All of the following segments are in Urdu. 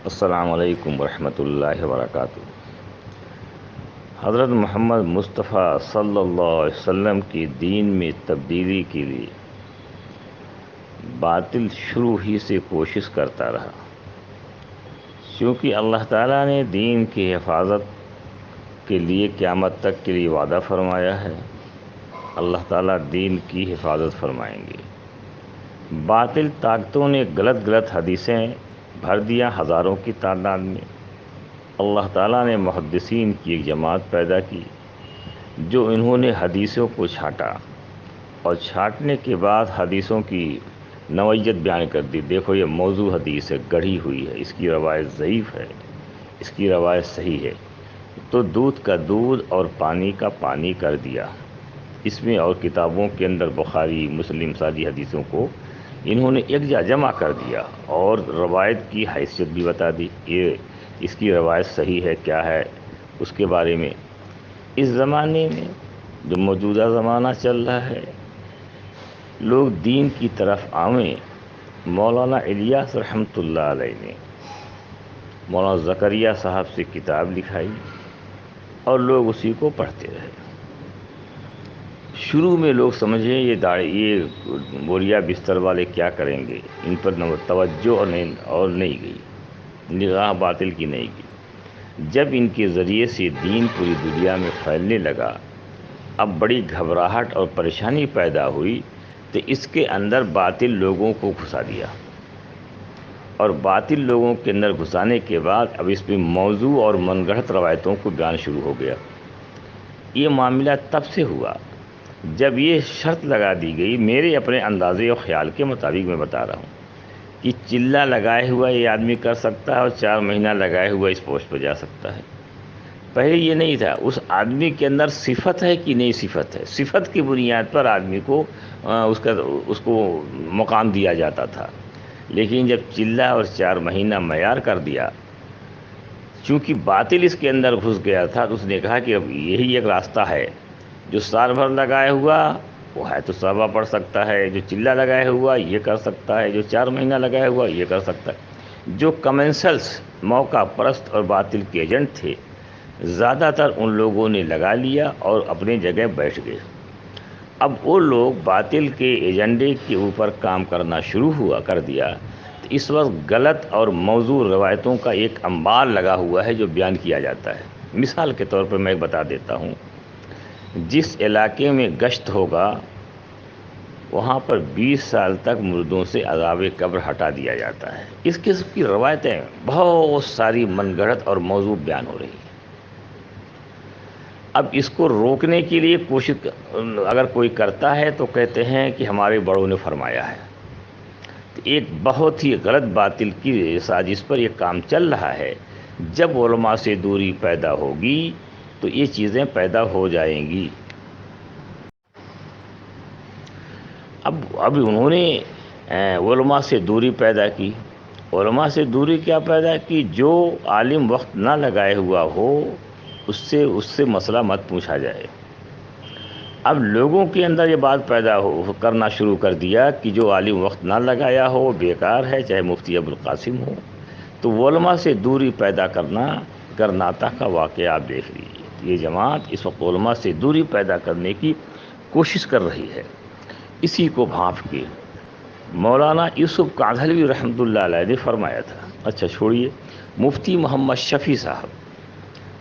السلام علیکم ورحمۃ اللہ وبرکاتہ۔ حضرت محمد مصطفیٰ صلی اللہ علیہ وسلم کی دین میں تبدیلی کے لیے باطل شروع ہی سے کوشش کرتا رہا، کیونکہ اللہ تعالیٰ نے دین کی حفاظت کے لیے قیامت تک کے لیے وعدہ فرمایا ہے۔ اللہ تعالیٰ دین کی حفاظت فرمائیں گے۔ باطل طاقتوں نے غلط حدیثیں بھر دیا ہزاروں کی تعداد میں۔ اللہ تعالیٰ نے محدثین کی ایک جماعت پیدا کی جو انہوں نے حدیثوں کو چھانٹا، اور چھانٹنے کے بعد حدیثوں کی نوعیت بیان کر دی۔ دیکھو یہ موضوع حدیث ہے، گڑھی ہوئی ہے، اس کی روایت ضعیف ہے، اس کی روایت صحیح ہے، تو دودھ کا دودھ اور پانی کا پانی کر دیا اس میں، اور کتابوں کے اندر بخاری مسلم ساری حدیثوں کو انہوں نے ایک جمع کر دیا، اور روایت کی حیثیت بھی بتا دی، یہ اس کی روایت صحیح ہے کیا ہے اس کے بارے میں۔ اس زمانے میں جو موجودہ زمانہ چل رہا ہے، لوگ دین کی طرف آویں۔ مولانا الیاس رحمۃ اللہ علیہ نے مولانا زکریا صاحب سے کتاب لکھائی اور لوگ اسی کو پڑھتے رہے۔ شروع میں لوگ سمجھیں یہ بوریا بستر والے کیا کریں گے، ان پر توجہ اور نہیں گئی، نگاہ باطل کی نہیں گئی۔ جب ان کے ذریعے سے دین پوری دنیا میں پھیلنے لگا، اب بڑی گھبراہٹ اور پریشانی پیدا ہوئی، تو اس کے اندر باطل لوگوں کو گھسا دیا، اور باطل لوگوں کے اندر گھسانے کے بعد اب اس میں موضوع اور من گھڑت روایتوں کو بیان شروع ہو گیا۔ یہ معاملہ تب سے ہوا جب یہ شرط لگا دی گئی، میرے اپنے اندازے اور خیال کے مطابق میں بتا رہا ہوں، کہ چلہ لگائے ہوا یہ آدمی کر سکتا ہے اور 4 مہینہ لگائے ہوا اس پوسٹ پہ جا سکتا ہے۔ پہلے یہ نہیں تھا، اس آدمی کے اندر صفت ہے کہ نہیں صفت ہے، صفت کی بنیاد پر آدمی کو اس کو مقام دیا جاتا تھا۔ لیکن جب چلہ اور 4 مہینہ معیار کر دیا، چونکہ باطل اس کے اندر گھس گیا تھا، تو اس نے کہا کہ اب یہی ایک راستہ ہے، جو سال بھر لگائے ہوا وہ ہے تو صحابہ پڑھ سکتا ہے، جو چلہ لگائے ہوا یہ کر سکتا ہے، جو 4 مہینہ لگائے ہوا یہ کر سکتا ہے۔ جو کمنسلس موقع پرست اور باطل کے ایجنٹ تھے، زیادہ تر ان لوگوں نے لگا لیا اور اپنی جگہ بیٹھ گئے۔ اب وہ لوگ باطل کے ایجنڈے کے اوپر کام کرنا شروع کر دیا، تو اس وقت غلط اور موضوع روایتوں کا ایک انبار لگا ہوا ہے جو بیان کیا جاتا ہے۔ مثال کے طور پر میں بتا دیتا ہوں، جس علاقے میں گشت ہوگا وہاں پر 20 سال تک مردوں سے عذاب قبر ہٹا دیا جاتا ہے۔ اس قسم کی روایتیں بہت ساری من گھڑت اور موضوع بیان ہو رہی ہیں۔ اب اس کو روکنے کے لیے کوشش اگر کوئی کرتا ہے تو کہتے ہیں کہ ہمارے بڑوں نے فرمایا ہے۔ تو ایک بہت ہی غلط باطل کی سازش پر یہ کام چل رہا ہے۔ جب علماء سے دوری پیدا ہوگی تو یہ چیزیں پیدا ہو جائیں گی۔ اب انہوں نے علماء سے دوری پیدا کی۔ علماء سے دوری کیا پیدا کی؟ جو عالم وقت نہ لگائے ہوا ہو اس سے مسئلہ مت پوچھا جائے۔ اب لوگوں کے اندر یہ بات پیدا کرنا شروع کر دیا کہ جو عالم وقت نہ لگایا ہو بیکار ہے، چاہے مفتی ابوالقاسم ہو۔ تو علماء سے دوری پیدا کرنا گرناتا کا واقعہ آپ دیکھ لیجیے۔ یہ جماعت اس وقت علماء سے دوری پیدا کرنے کی کوشش کر رہی ہے۔ اسی کو بھانپ کے مولانا یوسف کاندھلوی رحمۃ اللہ علیہ نے فرمایا تھا۔ اچھا چھوڑیے، مفتی محمد شفیع صاحب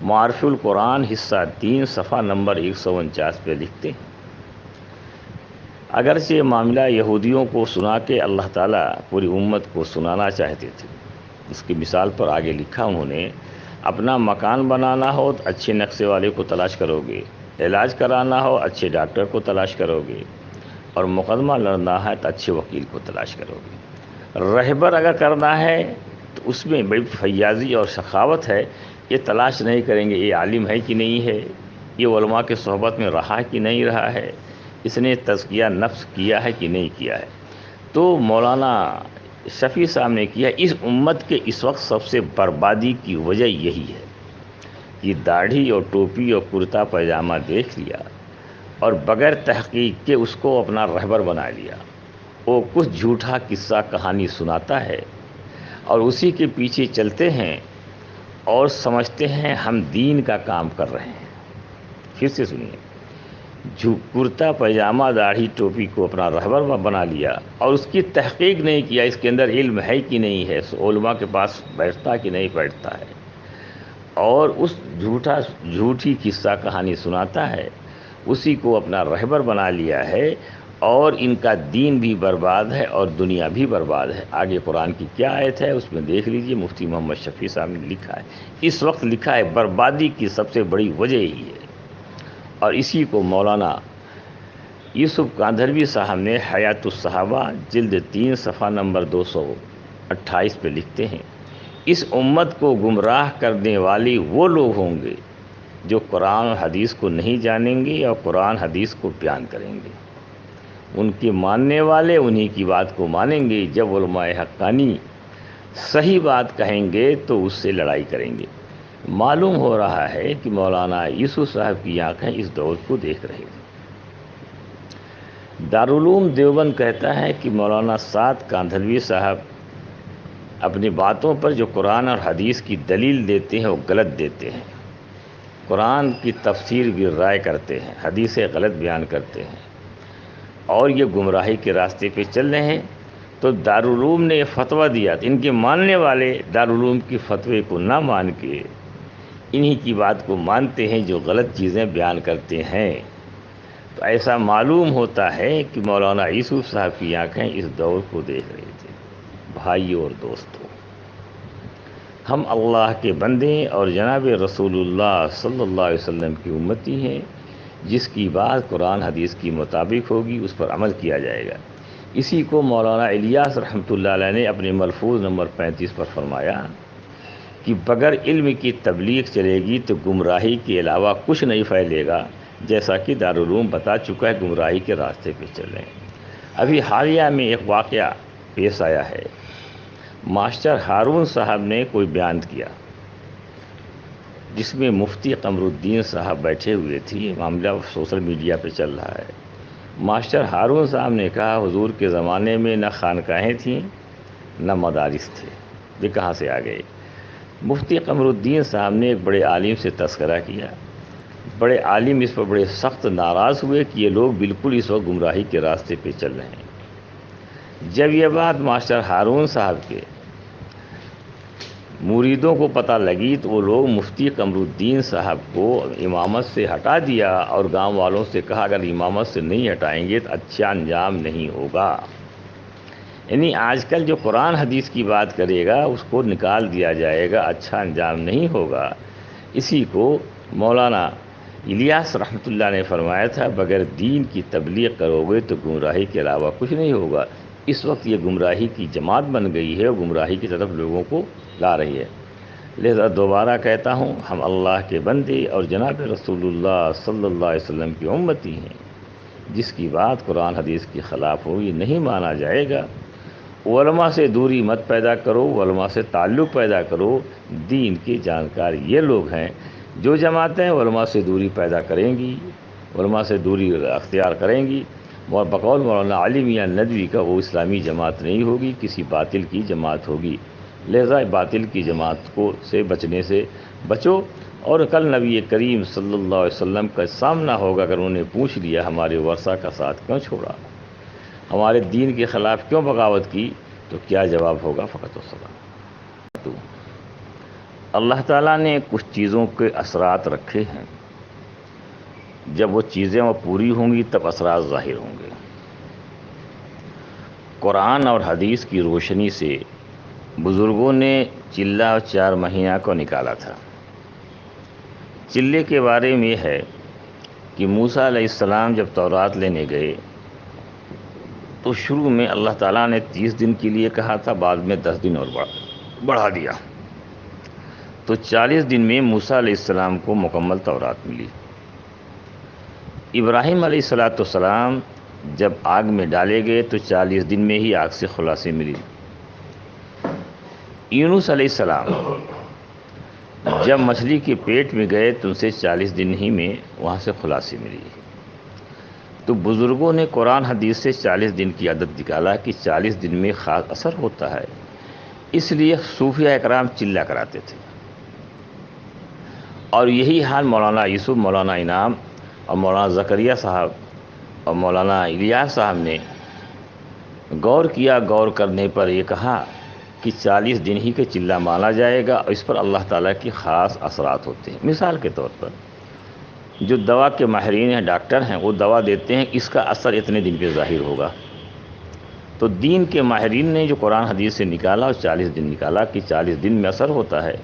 معارف القرآن حصہ 3 صفحہ نمبر 149 پہ لکھتے ہیں، اگرچہ یہ معاملہ یہودیوں کو سنا کے اللہ تعالیٰ پوری امت کو سنانا چاہتے تھے۔ اس کی مثال پر آگے لکھا انہوں نے، اپنا مکان بنانا ہو تو اچھے نقشے والے کو تلاش کرو گے، علاج کرانا ہو اچھے ڈاکٹر کو تلاش کرو گے، اور مقدمہ لڑنا ہے تو اچھے وکیل کو تلاش کرو گے۔ رہبر اگر کرنا ہے تو اس میں بڑی فیاضی اور سخاوت ہے، یہ تلاش نہیں کریں گے یہ عالم ہے کہ نہیں ہے، یہ علماء کے صحبت میں رہا کہ نہیں رہا ہے، اس نے تزکیہ نفس کیا ہے کہ نہیں کیا ہے۔ تو مولانا شفیع صاحب نے کیا، اس امت کے اس وقت سب سے بربادی کی وجہ یہی ہے، یہ داڑھی اور ٹوپی اور کرتا پائجامہ دیکھ لیا اور بغیر تحقیق کے اس کو اپنا رہبر بنا لیا۔ وہ کچھ جھوٹا قصہ کہانی سناتا ہے اور اسی کے پیچھے چلتے ہیں اور سمجھتے ہیں ہم دین کا کام کر رہے ہیں۔ پھر سے سنیے، کرتا پائجامہ داڑھی ٹوپی کو اپنا رہبر بنا لیا اور اس کی تحقیق نہیں کیا اس کے اندر علم ہے کہ نہیں ہے، علماء کے پاس بیٹھتا کہ نہیں بیٹھتا ہے، اور اس جھوٹی قصہ کہانی سناتا ہے، اسی کو اپنا رہبر بنا لیا ہے، اور ان کا دین بھی برباد ہے اور دنیا بھی برباد ہے۔ آگے قرآن کی کیا آیت ہے اس میں دیکھ لیجئے، مفتی محمد شفیع صاحب نے لکھا ہے، اس وقت لکھا ہے بربادی کی سب سے بڑی وجہ یہی ہے۔ اور اسی کو مولانا یوسف کاندھروی صاحب نے حیات الصحابہ جلد 3 صفحہ نمبر 228 پہ لکھتے ہیں، اس امت کو گمراہ کرنے والی وہ لوگ ہوں گے جو قرآن اور حدیث کو نہیں جانیں گے اور قرآن حدیث کو بیان کریں گے۔ ان کے ماننے والے انہی کی بات کو مانیں گے، جب علماء حقانی صحیح بات کہیں گے تو اس سے لڑائی کریں گے۔ معلوم ہو رہا ہے کہ مولانا یوسف صاحب کی آنکھیں اس دور کو دیکھ رہی تھیں۔ دارالعلوم دیوبند کہتا ہے کہ مولانا سعد کاندھروی صاحب اپنی باتوں پر جو قرآن اور حدیث کی دلیل دیتے ہیں وہ غلط دیتے ہیں، قرآن کی تفسیر بھی رائے کرتے ہیں، حدیثیں غلط بیان کرتے ہیں، اور یہ گمراہی کے راستے پہ چل رہے ہیں۔ تو دارالعلوم نے یہ فتویٰ دیا، ان کے ماننے والے دارالعلوم کی فتوے کو نہ مان کے انہی کی بات کو مانتے ہیں جو غلط چیزیں بیان کرتے ہیں۔ تو ایسا معلوم ہوتا ہے کہ مولانا یوسف صاحب کی آنکھیں اس دور کو دیکھ رہے تھے۔ بھائیوں اور دوستوں، ہم اللہ کے بندے اور جناب رسول اللہ صلی اللہ علیہ وسلم کی امتی ہیں، جس کی بات قرآن حدیث کی مطابق ہوگی اس پر عمل کیا جائے گا۔ اسی کو مولانا الیاس رحمۃ اللہ علیہ نے اپنے ملفوظ نمبر 35 پر فرمایا کہ بغیر علم کی تبلیغ چلے گی تو گمراہی کے علاوہ کچھ نہیں پھیلے گا، جیسا کہ دارالعلوم بتا چکا ہے گمراہی کے راستے پہ چل رہے ہیں۔ ابھی حالیہ میں ایک واقعہ پیش آیا ہے، ماسٹر ہارون صاحب نے کوئی بیان کیا جس میں مفتی قمر الدین صاحب بیٹھے ہوئے تھے، یہ معاملہ سوشل میڈیا پہ چل رہا ہے۔ ماسٹر ہارون صاحب نے کہا حضور کے زمانے میں نہ خانقاہیں تھیں نہ مدارس تھے، یہ کہاں سے آ گئے؟ مفتی قمر الدین صاحب نے ایک بڑے عالم سے تذکرہ کیا، بڑے عالم اس پر بڑے سخت ناراض ہوئے کہ یہ لوگ بالکل اس وقت گمراہی کے راستے پہ چل رہے ہیں۔ جب یہ بات ماسٹر ہارون صاحب کے مریدوں کو پتہ لگی تو وہ لوگ مفتی قمر الدین صاحب کو امامت سے ہٹا دیا اور گاؤں والوں سے کہا اگر امامت سے نہیں ہٹائیں گے تو اچھا انجام نہیں ہوگا۔ یعنی آج کل جو قرآن حدیث کی بات کرے گا اس کو نکال دیا جائے گا، اچھا انجام نہیں ہوگا۔ اسی کو مولانا الیاس رحمۃ اللہ نے فرمایا تھا بغیر دین کی تبلیغ کرو گے تو گمراہی کے علاوہ کچھ نہیں ہوگا۔ اس وقت یہ گمراہی کی جماعت بن گئی ہے اور گمراہی کی طرف لوگوں کو لا رہی ہے۔ لہذا دوبارہ کہتا ہوں، ہم اللہ کے بندے اور جناب رسول اللہ صلی اللہ علیہ وسلم کی امتی ہیں، جس کی بات قرآن حدیث کے خلاف ہو یہ نہیں مانا جائے گا۔ علماء سے دوری مت پیدا کرو، علماء سے تعلق پیدا کرو۔ دین کے جانکار یہ لوگ ہیں، جو جماعتیں علماء سے دوری پیدا کریں گی، علماء سے دوری اختیار کریں گی، اور بقول مولانا علی میاں ندوی کا وہ اسلامی جماعت نہیں ہوگی، کسی باطل کی جماعت ہوگی۔ لہذا باطل کی جماعت کو سے بچنے سے بچو، اور کل نبی کریم صلی اللہ علیہ وسلم کا سامنا ہوگا اگر انہوں نے پوچھ لیا ہمارے ورثہ کا ساتھ کیوں چھوڑا، ہمارے دین کے خلاف کیوں بغاوت کی، تو کیا جواب ہوگا؟ فقط والسلام۔ اللہ تعالیٰ نے کچھ چیزوں کے اثرات رکھے ہیں، جب وہ چیزیں وہ پوری ہوں گی تب اثرات ظاہر ہوں گے۔ قرآن اور حدیث کی روشنی سے بزرگوں نے چلہ 4 مہینہ کو نکالا تھا۔ چلے کے بارے میں یہ ہے کہ موسیٰ علیہ السلام جب تورات لینے گئے تو شروع میں اللہ تعالیٰ نے 30 دن کے لیے کہا تھا، بعد میں 10 دن اور بڑھا دیا، تو 40 دن میں موسیٰ علیہ السلام کو مکمل تورات ملی۔ ابراہیم علیہ السلام جب آگ میں ڈالے گئے تو 40 دن میں ہی آگ سے خلاصی ملی۔ یونس علیہ السلام جب مچھلی کے پیٹ میں گئے تو ان سے 40 دن ہی میں وہاں سے خلاصی ملی۔ تو بزرگوں نے قرآن حدیث سے 40 دن کی عدد نکالا کہ 40 دن میں خاص اثر ہوتا ہے۔ اس لیے صوفیہ اکرام چلا کراتے تھے، اور یہی حال مولانا یوسف، مولانا انعام اور مولانا زکریا صاحب اور مولانا الیاس صاحب نے غور کیا۔ غور کرنے پر یہ کہا کہ 40 دن ہی کے چلا مانا جائے گا، اور اس پر اللہ تعالیٰ کی خاص اثرات ہوتے ہیں۔ مثال کے طور پر جو دوا کے ماہرین ہیں، ڈاکٹر ہیں، وہ دوا دیتے ہیں اس کا اثر اتنے دن پہ ظاہر ہوگا، تو دین کے ماہرین نے جو قرآن حدیث سے نکالا اور 40 دن نکالا کہ 40 دن میں اثر ہوتا ہے۔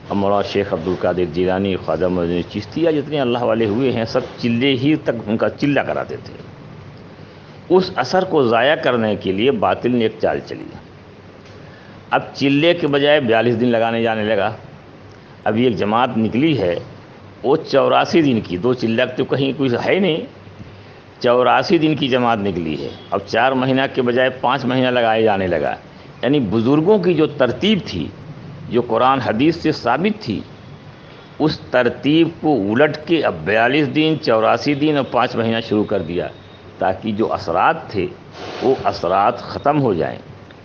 اور مولانا شیخ عبد القادر جیلانی، خواجہ معین الدین چشتیہ، جتنے اللہ والے ہوئے ہیں، سب چلے ہی تک ان کا چلا کراتے تھے۔ اس اثر کو ضائع کرنے کے لیے باطل نے ایک چال چلی۔ اب چلے کے بجائے 42 دن لگانے جانے لگا۔ ابھی ایک جماعت نکلی ہے، وہ 84 دن کی، 2 چلہ تو کہیں کوئی ہے نہیں، 84 دن کی جماعت نکلی ہے۔ اب 4 مہینہ کے بجائے 5 مہینہ لگائے جانے لگا۔ یعنی بزرگوں کی جو ترتیب تھی، جو قرآن حدیث سے ثابت تھی، اس ترتیب کو الٹ کے اب 42 دن، 84 دن اور 5 مہینہ شروع کر دیا، تاکہ جو اثرات تھے وہ اثرات ختم ہو جائیں۔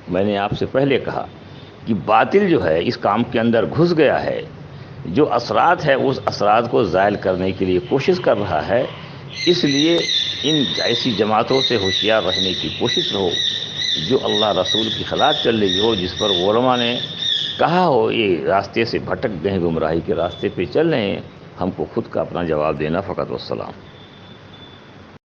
میں نے آپ سے پہلے کہا کہ باطل جو ہے اس کام کے اندر گھس گیا ہے، جو اثرات ہے اس اثرات کو زائل کرنے کے لیے کوشش کر رہا ہے۔ اس لیے ان ایسی جماعتوں سے ہوشیار رہنے کی کوشش رہو جو اللہ رسول کی خلاف چل رہی ہو، جس پر علماء نے کہا ہو یہ راستے سے بھٹک گئے، گمراہی کے راستے پہ چل رہے ہیں۔ ہم کو خود کا اپنا جواب دینا فقط، والسلام۔